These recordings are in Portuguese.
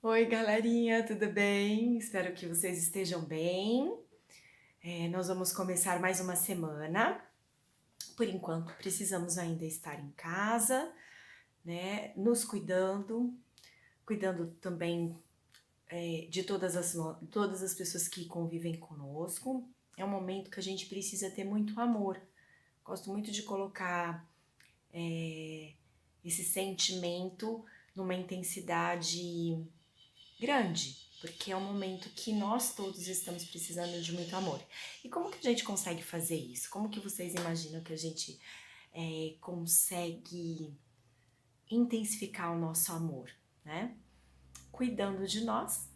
Oi, galerinha, tudo bem? Espero que vocês estejam bem. Nós vamos começar mais uma semana. Por enquanto, precisamos ainda estar em casa, né? Nos cuidando também de todas as pessoas que convivem conosco. É um momento que a gente precisa ter muito amor. Gosto muito de colocar esse sentimento numa intensidade grande, porque é um momento que nós todos estamos precisando de muito amor. E como que a gente consegue fazer isso? Como que vocês imaginam que a gente consegue intensificar o nosso amor, né? Cuidando de nós,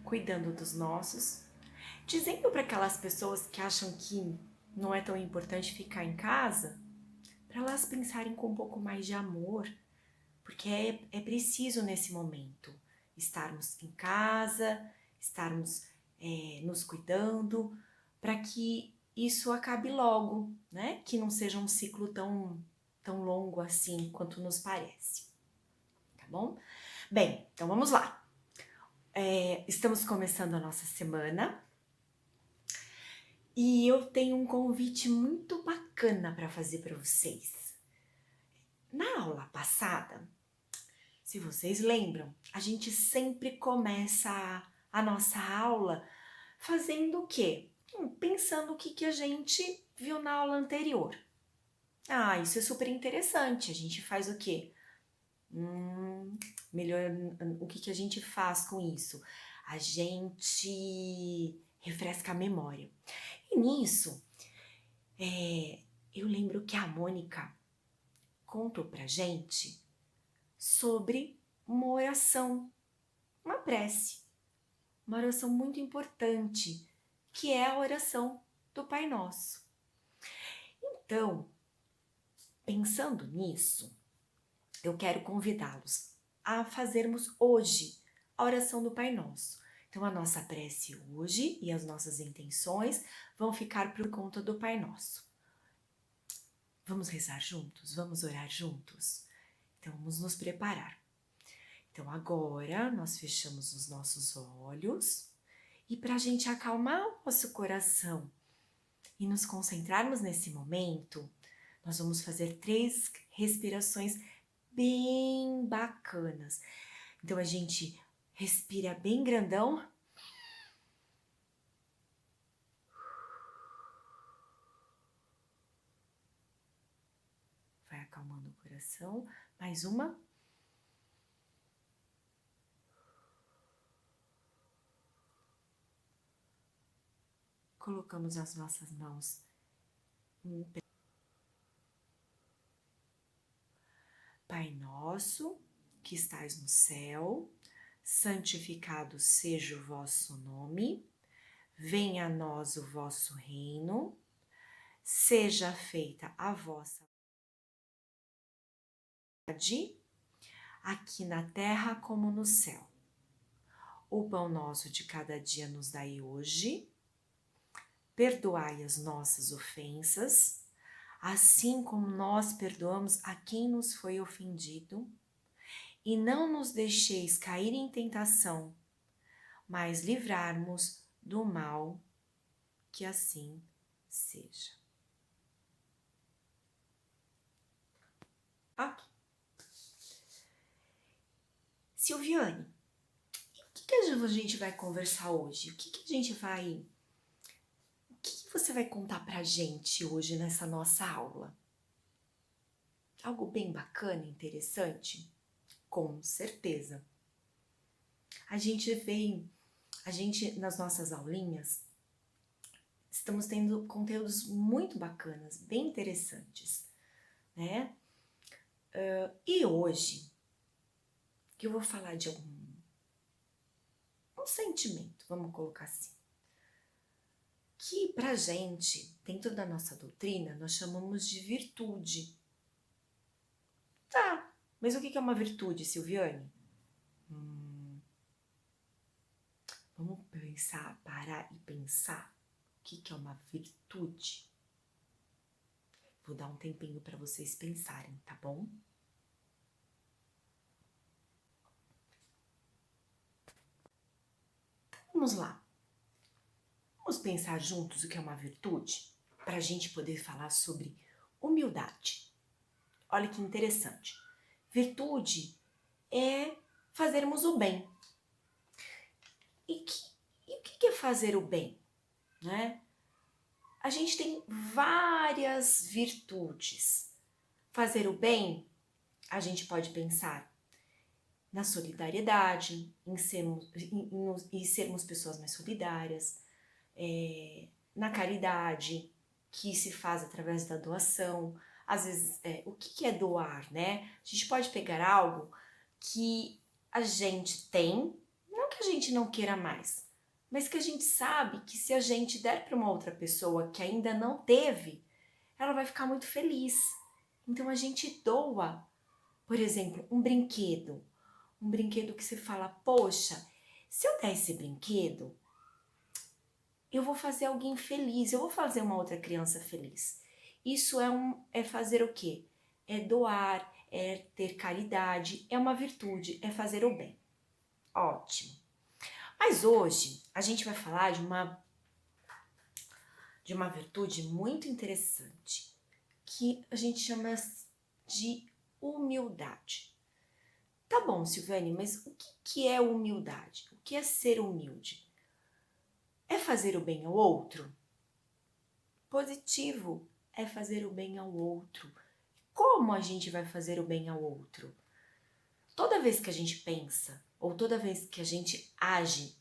cuidando dos nossos, dizendo para aquelas pessoas que acham que não é tão importante ficar em casa, para elas pensarem com um pouco mais de amor, porque é preciso nesse momento estarmos em casa, estarmos nos cuidando, para que isso acabe logo, né? Que não seja um ciclo tão longo assim quanto nos parece, tá bom? Bem, então vamos lá. Estamos começando a nossa semana e eu tenho um convite muito bacana para fazer para vocês. Na aula passada, se vocês lembram, a gente sempre começa a nossa aula fazendo o quê? Pensando o que a gente viu na aula anterior. Ah, isso é super interessante. A gente faz o quê? Melhor, o que a gente faz com isso? A gente refresca a memória. E nisso, eu lembro que a Mônica contou pra gente sobre uma oração, uma prece. Uma oração muito importante, que é a oração do Pai Nosso. Então, pensando nisso, eu quero convidá-los a fazermos hoje a oração do Pai Nosso. Então, a nossa prece hoje e as nossas intenções vão ficar por conta do Pai Nosso. Vamos rezar juntos? Vamos orar juntos? Então, vamos nos preparar. Então, agora nós fechamos os nossos olhos e para a gente acalmar o nosso coração e nos concentrarmos nesse momento, nós vamos fazer 3 respirações bem bacanas. Então a gente respira bem grandão. Vai acalmando o coração. Mais uma. Colocamos as nossas mãos em pé. Pai nosso, que estais no céu, santificado seja o vosso nome. Venha a nós o vosso reino. Seja feita a vossa vontade, aqui na terra como no céu. O pão nosso de cada dia nos dai hoje. Perdoai as nossas ofensas, assim como nós perdoamos a quem nos foi ofendido. E não nos deixeis cair em tentação, mas livrar-nos do mal, que assim seja. Ok. Silviane, o que a gente vai conversar hoje? O que a gente vai... O que você vai contar pra gente hoje nessa nossa aula? Algo bem bacana, interessante? Com certeza. A gente nas nossas aulinhas, estamos tendo conteúdos muito bacanas, bem interessantes, né? E hoje, que eu vou falar de um sentimento, vamos colocar assim, que pra gente, dentro da nossa doutrina, nós chamamos de virtude. Tá, mas o que é uma virtude, Silviane? Vamos pensar, parar e pensar o que é uma virtude? Vou dar um tempinho para vocês pensarem, tá bom? Vamos lá. Vamos pensar juntos o que é uma virtude? Para a gente poder falar sobre humildade. Olha que interessante. Virtude é fazermos o bem. E o que é fazer o bem? Né? A gente tem várias virtudes. Fazer o bem, a gente pode pensar na solidariedade, em sermos pessoas mais solidárias, na caridade, que se faz através da doação. Às vezes, o que é doar, né? A gente pode pegar algo que a gente tem, não que a gente não queira mais, mas que a gente sabe que se a gente der para uma outra pessoa que ainda não teve, ela vai ficar muito feliz. Então a gente doa, por exemplo, um brinquedo que você fala, poxa, se eu der esse brinquedo, eu vou fazer alguém feliz, eu vou fazer uma outra criança feliz. Isso é fazer o quê? É doar, é ter caridade, é uma virtude, é fazer o bem. Ótimo. Mas hoje a gente vai falar de uma virtude muito interessante, que a gente chama de humildade. Tá bom, Silvane, mas o que é humildade? O que é ser humilde? É fazer o bem ao outro? Positivo é fazer o bem ao outro. Como a gente vai fazer o bem ao outro? Toda vez que a gente pensa, ou toda vez que a gente age,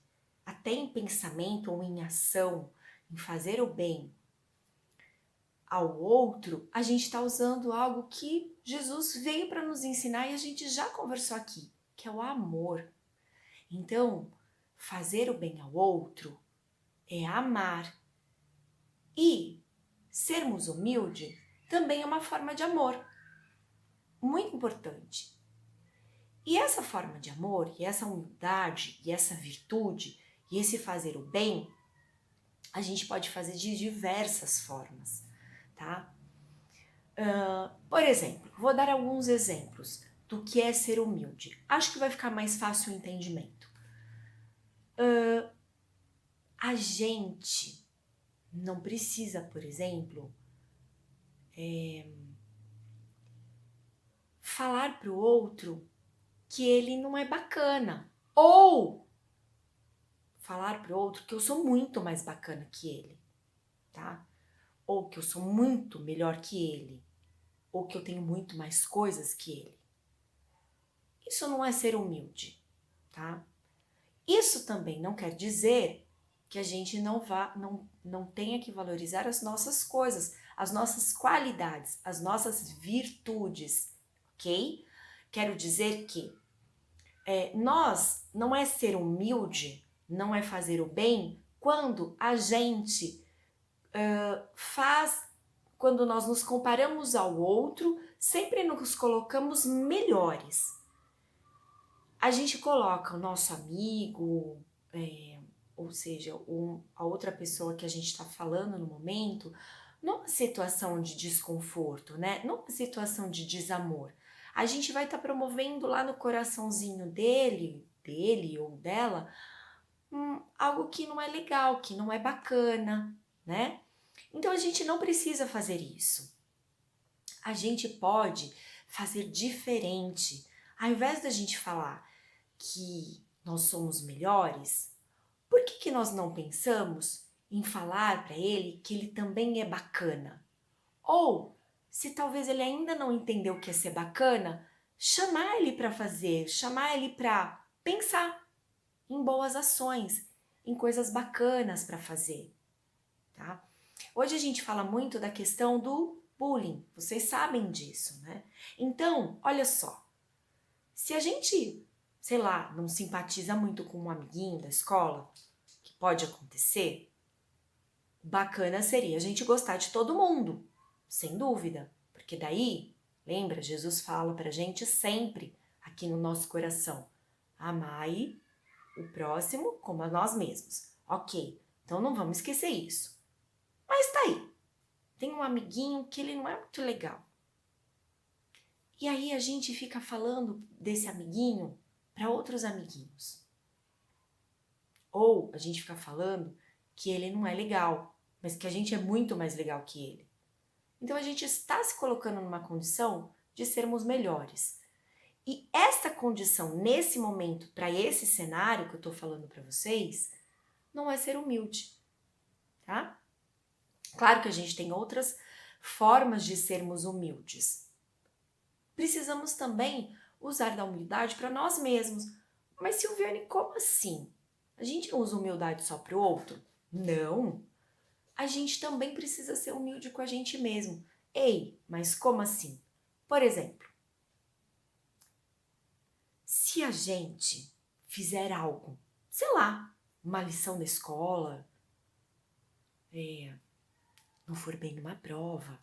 até em pensamento ou em ação, em fazer o bem ao outro, a gente está usando algo que Jesus veio para nos ensinar e a gente já conversou aqui, que é o amor. Então, fazer o bem ao outro é amar. E sermos humildes também é uma forma de amor. Muito importante. E essa forma de amor, e essa humildade, e essa virtude, e esse fazer o bem, a gente pode fazer de diversas formas, tá? Por exemplo, vou dar alguns exemplos do que é ser humilde. Acho que vai ficar mais fácil o entendimento. A gente não precisa, por exemplo, falar para o outro que ele não é bacana. Ou falar para o outro que eu sou muito mais bacana que ele, tá? Ou que eu sou muito melhor que ele. Ou que eu tenho muito mais coisas que ele. Isso não é ser humilde, tá? Isso também não quer dizer que a gente não tenha que valorizar as nossas coisas, as nossas qualidades, as nossas virtudes, ok? Quero dizer que nós não é ser humilde, não é fazer o bem quando a gente quando nós nos comparamos ao outro, sempre nos colocamos melhores. A gente coloca o nosso amigo, ou seja, a outra pessoa que a gente está falando no momento, numa situação de desconforto, né? Numa situação de desamor. A gente vai estar promovendo lá no coraçãozinho dele ou dela, algo que não é legal, que não é bacana, né? Então a gente não precisa fazer isso. A gente pode fazer diferente. Ao invés da gente falar que nós somos melhores, por que nós não pensamos em falar para ele que ele também é bacana? Ou, se talvez ele ainda não entendeu o que é ser bacana, chamar ele para fazer, chamar ele para pensar em boas ações, em coisas bacanas para fazer, tá? Hoje a gente fala muito da questão do bullying, vocês sabem disso, né? Então, olha só, se a gente, sei lá, não simpatiza muito com um amiguinho da escola, que pode acontecer, bacana seria a gente gostar de todo mundo, sem dúvida, porque daí, lembra, Jesus fala pra gente sempre aqui no nosso coração, amai o próximo como a nós mesmos. Ok, então não vamos esquecer isso. Mas tá aí, tem um amiguinho que ele não é muito legal. E aí a gente fica falando desse amiguinho para outros amiguinhos. Ou a gente fica falando que ele não é legal, mas que a gente é muito mais legal que ele. Então a gente está se colocando numa condição de sermos melhores. E esta condição, nesse momento, para esse cenário que eu tô falando para vocês, não é ser humilde, tá? Claro que a gente tem outras formas de sermos humildes. Precisamos também usar da humildade para nós mesmos. Mas Silviane, como assim? A gente não usa humildade só para o outro? Não. A gente também precisa ser humilde com a gente mesmo. Ei, mas como assim? Por exemplo, se a gente fizer algo, sei lá, uma lição da escola, não for bem numa prova,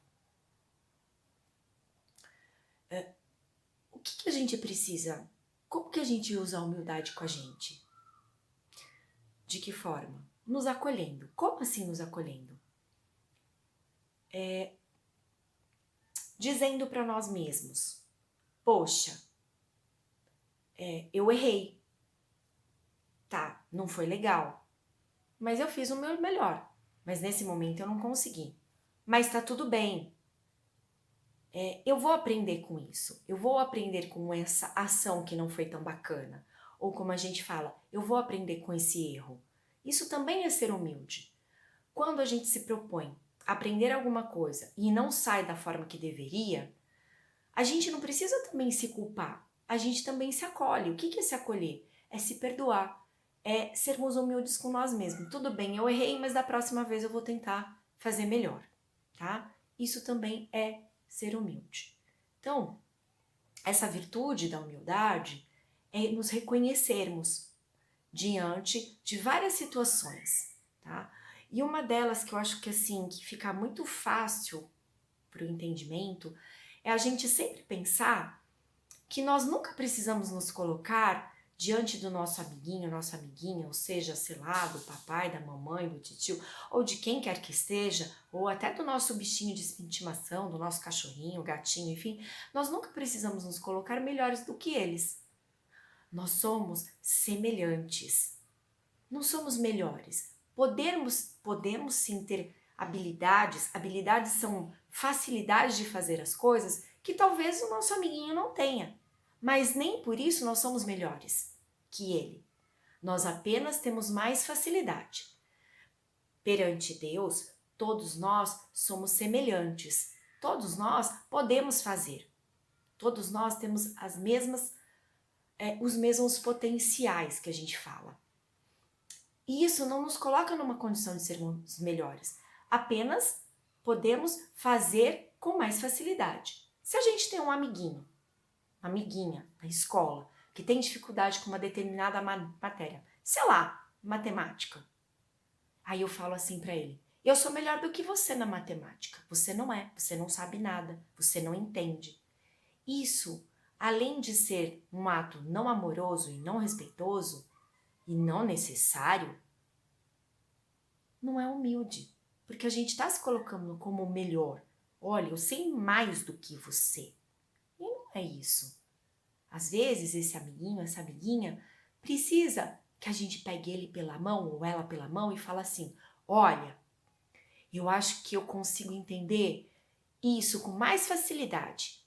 o que a gente precisa? Como que a gente usa a humildade com a gente? De que forma? Nos acolhendo. Como assim nos acolhendo? Dizendo para nós mesmos, poxa, eu errei, tá, não foi legal, mas eu fiz o meu melhor, mas nesse momento eu não consegui, mas tá tudo bem, eu vou aprender com isso, eu vou aprender com essa ação que não foi tão bacana, ou como a gente fala, eu vou aprender com esse erro. Isso também é ser humilde. Quando a gente se propõe a aprender alguma coisa e não sai da forma que deveria, a gente não precisa também se culpar, a gente também se acolhe. O que é se acolher? É se perdoar, é sermos humildes com nós mesmos. Tudo bem, eu errei, mas da próxima vez eu vou tentar fazer melhor, tá? Isso também é ser humilde. Então, essa virtude da humildade é nos reconhecermos diante de várias situações, tá? E uma delas que eu acho que assim, que fica muito fácil para o entendimento, é a gente sempre pensar que nós nunca precisamos nos colocar diante do nosso amiguinho, nossa amiguinha, ou seja, sei lá, do papai, da mamãe, do titio, ou de quem quer que esteja, ou até do nosso bichinho de estimação, do nosso cachorrinho, gatinho, enfim, nós nunca precisamos nos colocar melhores do que eles. Nós somos semelhantes, não somos melhores. Podemos sim ter habilidades, habilidades são facilidades de fazer as coisas que talvez o nosso amiguinho não tenha, mas nem por isso nós somos melhores que ele. Nós apenas temos mais facilidade. Perante Deus, todos nós somos semelhantes. Todos nós podemos fazer. Todos nós temos os mesmos potenciais que a gente fala. E isso não nos coloca numa condição de sermos melhores. Apenas podemos fazer com mais facilidade. Se a gente tem um amiguinho, uma amiguinha na escola, que tem dificuldade com uma determinada matéria, sei lá, matemática. Aí eu falo assim pra ele, eu sou melhor do que você na matemática. Você não é, você não sabe nada, você não entende. Isso, além de ser um ato não amoroso e não respeitoso, e não necessário, não é humilde, porque a gente está se colocando como o melhor. Olha, eu sei mais do que você. E não é isso. Às vezes esse amiguinho, essa amiguinha, precisa que a gente pegue ele pela mão ou ela pela mão e fala assim, olha, eu acho que eu consigo entender isso com mais facilidade.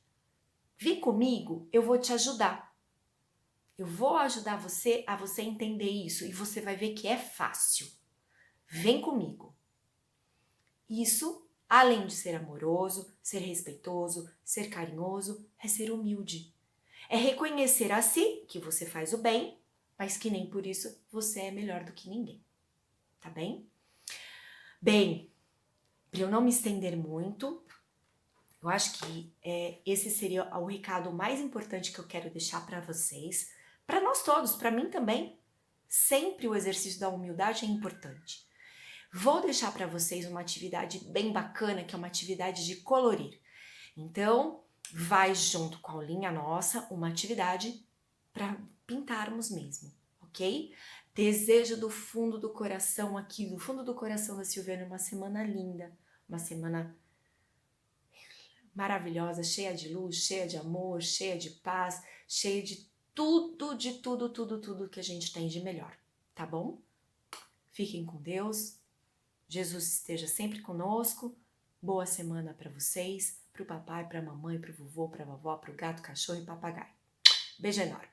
Vem comigo, eu vou te ajudar. Eu vou ajudar você a você entender isso e você vai ver que é fácil. Vem comigo. Isso, além de ser amoroso, ser respeitoso, ser carinhoso, é ser humilde. É reconhecer a si que você faz o bem, mas que nem por isso você é melhor do que ninguém. Tá bem? Bem, para eu não me estender muito, eu acho que esse seria o recado mais importante que eu quero deixar para vocês, para nós todos, para mim também. Sempre o exercício da humildade é importante. Vou deixar para vocês uma atividade bem bacana, que é uma atividade de colorir. Então, vai junto com a aulinha nossa uma atividade para pintarmos mesmo, ok? Desejo do fundo do coração aqui, do fundo do coração da Silviane, uma semana linda, uma semana maravilhosa, cheia de luz, cheia de amor, cheia de paz, cheia de tudo que a gente tem de melhor, tá bom? Fiquem com Deus. Jesus esteja sempre conosco. Boa semana para vocês, para o papai, para a mamãe, para o vovô, para a vovó, para o gato, cachorro e papagaio. Beijo enorme.